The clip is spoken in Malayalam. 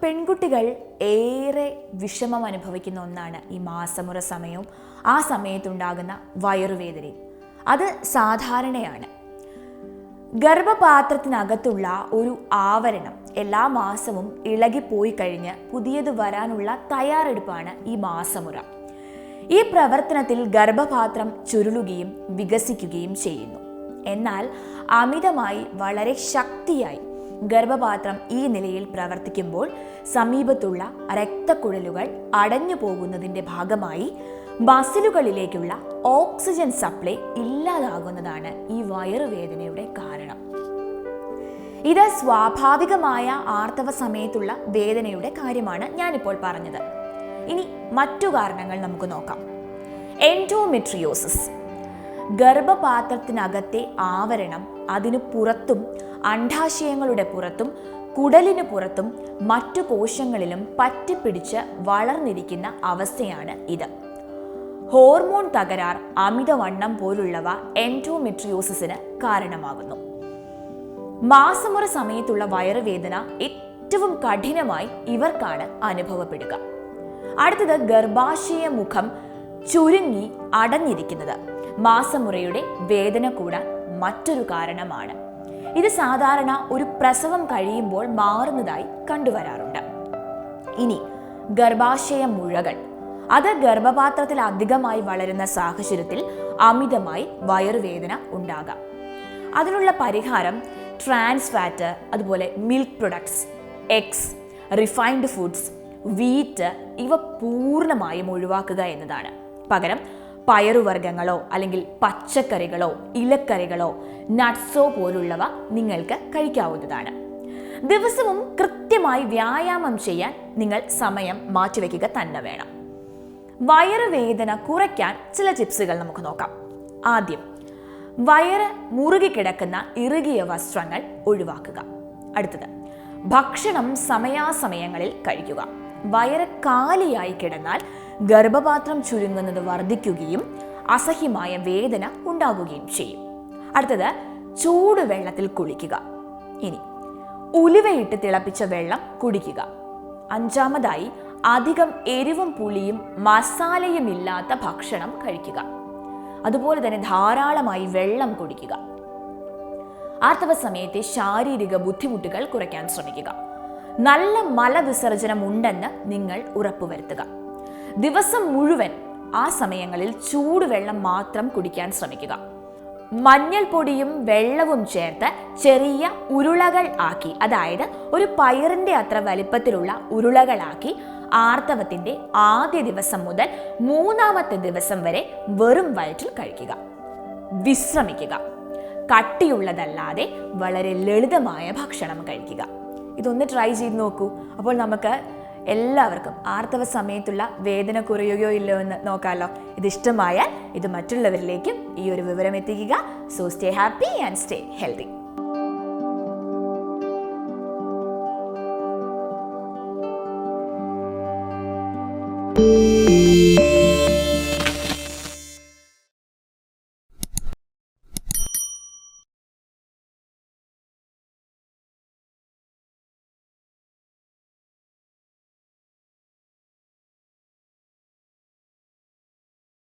പെൺകുട്ടികൾ ഏറെ വിഷമം അനുഭവിക്കുന്ന ഒന്നാണ് ഈ മാസമുറ സമയവും ആ സമയത്തുണ്ടാകുന്ന വയറുവേദനയും. അത് സാധാരണയാണ്. ഗർഭപാത്രത്തിനകത്തുള്ള ഒരു ആവരണം എല്ലാ മാസവും ഇളകിപ്പോയി കഴിഞ്ഞ് പുതിയത് വരാനുള്ള തയ്യാറെടുപ്പാണ് ഈ മാസമുറ. ഈ പ്രവർത്തനത്തിൽ ഗർഭപാത്രം ചുരുളുകയും വികസിക്കുകയും ചെയ്യുന്നു. എന്നാൽ അമിതമായി വളരെ ശക്തിയായി ഗർഭപാത്രം ഈ നിലയിൽ പ്രവർത്തിക്കുമ്പോൾ സമീപത്തുള്ള രക്തക്കുഴലുകൾ അടഞ്ഞു പോകുന്നതിൻ്റെ ഭാഗമായി മസിലുകളിലേക്കുള്ള ഓക്സിജൻ സപ്ലൈ ഇല്ലാതാകുന്നതാണ് ഈ വയറുവേദനയുടെ കാരണം. ഇത് സ്വാഭാവികമായ ആർത്തവ സമയത്തുള്ള വേദനയുടെ കാര്യമാണ് ഞാനിപ്പോൾ പറഞ്ഞത്. ഇനി മറ്റു കാരണങ്ങൾ നമുക്ക് നോക്കാം. എൻഡോമെട്രിയോസിസ്. ഗർഭപാത്രത്തിനകത്തെ ആവരണം അതിനു പുറത്തും അണ്ഡാശയങ്ങളുടെ പുറത്തും കുടലിന് പുറത്തും മറ്റു കോശങ്ങളിലും പറ്റിപ്പിടിച്ച് വളർന്നിരിക്കുന്ന അവസ്ഥയാണ് ഇത്. ഹോർമോൺ തകരാർ, അമിതവണ്ണം പോലുള്ളവ എൻഡോമെട്രിയോസിസിന് കാരണമാകുന്നു. മാസമുറ സമയത്തുള്ള വയറുവേദന ഏറ്റവും കഠിനമായി ഇവർക്കാണ് അനുഭവപ്പെടുക. അടുത്തത് ഗർഭാശയ മുഖം ചുരുങ്ങി അടഞ്ഞിരിക്കുന്നത് മാസമുറയുടെ വേദന കൂടാൻ മറ്റൊരു കാരണമാണ്. ഇത് സാധാരണ ഒരു പ്രസവം കഴിയുമ്പോൾ മാറുന്നതായി കണ്ടുവരാറുണ്ട്. ഇനി ഗർഭാശയ മുഴകൾ. അത് ഗർഭപാത്രത്തിൽ അധികമായി വളരുന്ന സാഹചര്യത്തിൽ അമിതമായി വയറുവേദന ഉണ്ടാകാം. അതിനുള്ള പരിഹാരം ട്രാൻസ് ഫാറ്റ്, അതുപോലെ milk products, eggs, refined foods, wheat ഇവ പൂർണ്ണമായും ഒഴിവാക്കുക എന്നതാണ്. പകരം പയറുവർഗ്ഗങ്ങളോ അല്ലെങ്കിൽ പച്ചക്കറികളോ ഇലക്കറികളോ നട്ട്സോ പോലുള്ളവ നിങ്ങൾക്ക് കഴിക്കാവുന്നതാണ്. ദിവസവും കൃത്യമായി വ്യായാമം ചെയ്യാൻ നിങ്ങൾ സമയം മാറ്റിവെക്കുക തന്നെ വേണം. വയറുവേദന കുറയ്ക്കാൻ ചില ടിപ്സുകൾ നമുക്ക് നോക്കാം. ആദ്യം, വയറ് മുറുകിക്കിടക്കുന്ന ഇറുകിയ വസ്ത്രങ്ങൾ ഒഴിവാക്കുക. അടുത്തത്, ഭക്ഷണം സമയാസമയങ്ങളിൽ കഴിക്കുക. വയറ് കാലിയായി കിടന്നാൽ ഗർഭപാത്രം ചുരുങ്ങുന്നത് വർദ്ധിക്കുകയും അസഹ്യമായ വേദന ഉണ്ടാകുകയും ചെയ്യും. അടുത്തത്, ചൂടുവെള്ളത്തിൽ കുളിക്കുക. ഇനി ഉലുവയിട്ട് തിളപ്പിച്ച വെള്ളം കുടിക്കുക. അഞ്ചാമതായി, അധികം എരിവും പുളിയും മസാലയും ഇല്ലാത്ത ഭക്ഷണം കഴിക്കുക. അതുപോലെ തന്നെ ധാരാളമായി വെള്ളം കുടിക്കുക. ആർത്തവ സമയത്തെ ശാരീരിക ബുദ്ധിമുട്ടുകൾ കുറയ്ക്കാൻ ശ്രമിക്കുക. നല്ല മലവിസർജനം ഉണ്ടെന്ന് നിങ്ങൾ ഉറപ്പുവരുത്തുക. ദിവസം മുഴുവൻ ആ സമയങ്ങളിൽ ചൂടുവെള്ളം മാത്രം കുടിക്കാൻ ശ്രമിക്കുക. മഞ്ഞൾപ്പൊടിയും വെള്ളവും ചേർത്ത് ചെറിയ ഉരുളകൾ ആക്കി, അതായത് ഒരു പയറിന്റെ അത്ര വലിപ്പത്തിലുള്ള ഉരുളകളാക്കി ആർത്തവത്തിന്റെ ആദ്യ ദിവസം മുതൽ മൂന്നാമത്തെ ദിവസം വരെ വെറും വയറ്റിൽ കഴിക്കുക. വിശ്രമിക്കുക. കട്ടിയുള്ളതല്ലാതെ വളരെ ലളിതമായ ഭക്ഷണം കഴിക്കുക. ഇതൊന്ന് ട്രൈ ചെയ്ത് നോക്കൂ. അപ്പോൾ നമുക്ക് എല്ലാവർക്കും ആർത്തവ സമയത്തുള്ള വേദന കുറയുകയോ ഇല്ലയോ എന്ന് നോക്കാമല്ലോ. ഇത് ഇഷ്ടമായാൽ ഇത് മറ്റുള്ളവരിലേക്കും ഈ ഒരു വിവരം എത്തിക്കുക. So stay happy and stay healthy.